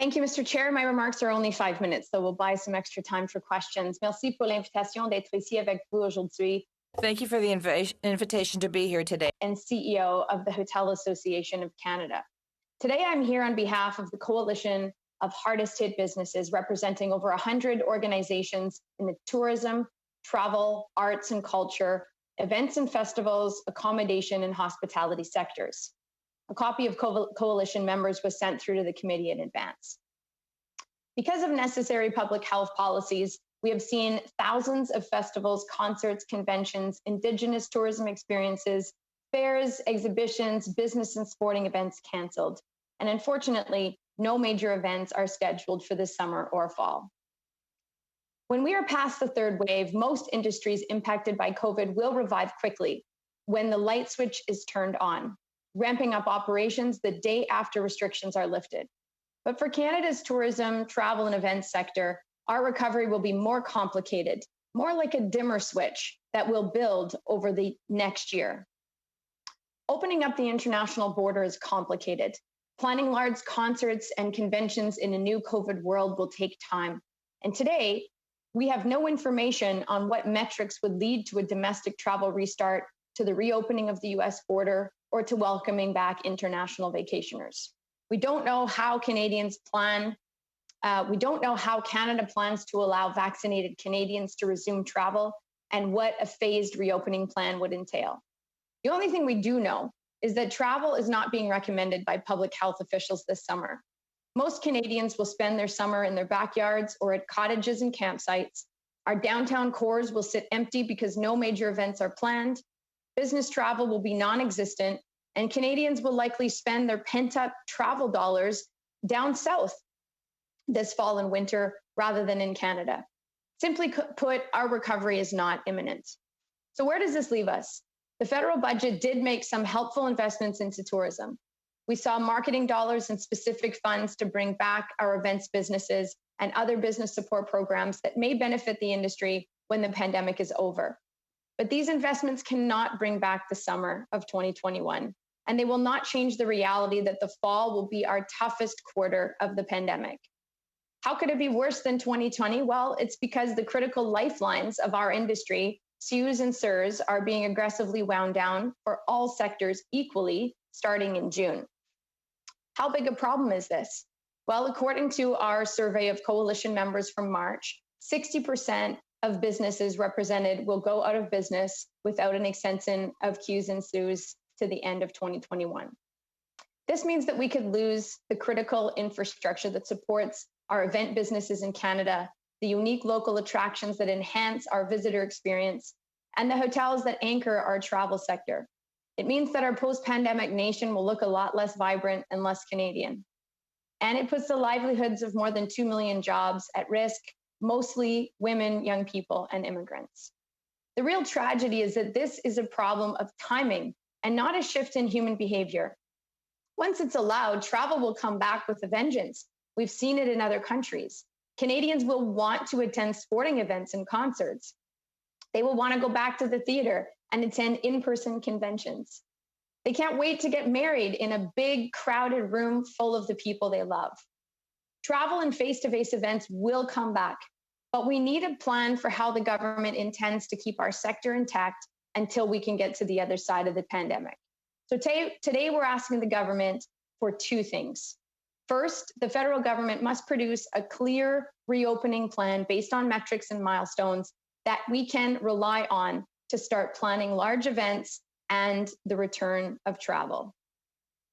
Thank you, Mr. Chair. My remarks are only 5 minutes, so we'll buy some extra time for questions. Merci pour l'invitation d'être ici avec vous aujourd'hui. Thank you for the invitation to be here today. And CEO of the Hotel Association of Canada. Today, I'm here on behalf of the Coalition of Hardest Hit Businesses, representing over 100 organizations in the tourism, travel, arts and culture, events and festivals, accommodation and hospitality sectors. A copy of coalition members was sent through to the committee in advance. Because of necessary public health policies, we have seen thousands of festivals, concerts, conventions, Indigenous tourism experiences, fairs, exhibitions, business and sporting events canceled. And unfortunately, no major events are scheduled for this summer or fall. When we are past the third wave, most industries impacted by COVID will revive quickly when the light switch is turned on, ramping up operations the day after restrictions are lifted. But for Canada's tourism, travel, and events sector, our recovery will be more complicated, more like a dimmer switch that will build over the next year. Opening up the international border is complicated. Planning large concerts and conventions in a new COVID world will take time. And today, we have no information on what metrics would lead to a domestic travel restart, to the reopening of the US border, or to welcoming back international vacationers. We don't know how Canadians plan. We don't know how Canada plans to allow vaccinated Canadians to resume travel and what a phased reopening plan would entail. The only thing we do know is that travel is not being recommended by public health officials this summer. Most Canadians will spend their summer in their backyards or at cottages and campsites. Our downtown cores will sit empty because no major events are planned. Business travel will be non-existent, and Canadians will likely spend their pent-up travel dollars down south this fall and winter rather than in Canada. Simply put, our recovery is not imminent. So where does this leave us? The federal budget did make some helpful investments into tourism. We saw marketing dollars and specific funds to bring back our events businesses and other business support programs that may benefit the industry when the pandemic is over. But these investments cannot bring back the summer of 2021, and they will not change the reality that the fall will be our toughest quarter of the pandemic. How could it be worse than 2020? Well, it's because the critical lifelines of our industry, CEWS and CERS, are being aggressively wound down for all sectors equally starting in June. How big a problem is this? Well, according to our survey of coalition members from March, 60% of businesses represented will go out of business without an extension of CEWS and CEWS to the end of 2021. This means that we could lose the critical infrastructure that supports our event businesses in Canada, the unique local attractions that enhance our visitor experience, and the hotels that anchor our travel sector. It means that our post-pandemic nation will look a lot less vibrant and less Canadian. And it puts the livelihoods of more than 2 million jobs at risk, mostly women, young people, and immigrants. The real tragedy is that this is a problem of timing and not a shift in human behavior. Once it's allowed, travel will come back with a vengeance. We've seen it in other countries. Canadians will want to attend sporting events and concerts. They will want to go back to the theater and attend in-person conventions. They can't wait to get married in a big, crowded room full of the people they love. Travel and face-to-face events will come back, but we need a plan for how the government intends to keep our sector intact until we can get to the other side of the pandemic. So today we're asking the government for two things. First, the federal government must produce a clear reopening plan based on metrics and milestones that we can rely on to start planning large events and the return of travel.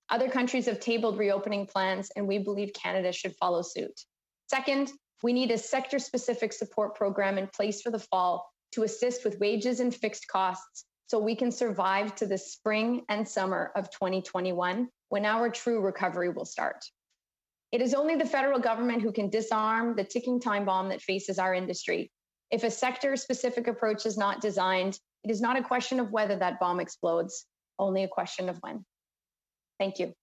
Other countries have tabled reopening plans, and we believe Canada should follow suit. Second, we need a sector-specific support program in place for the fall to assist with wages and fixed costs so we can survive to the spring and summer of 2021, when our true recovery will start. It is only the federal government who can disarm the ticking time bomb that faces our industry. If a sector-specific approach is not designed, it is not a question of whether that bomb explodes, only a question of when. Thank you.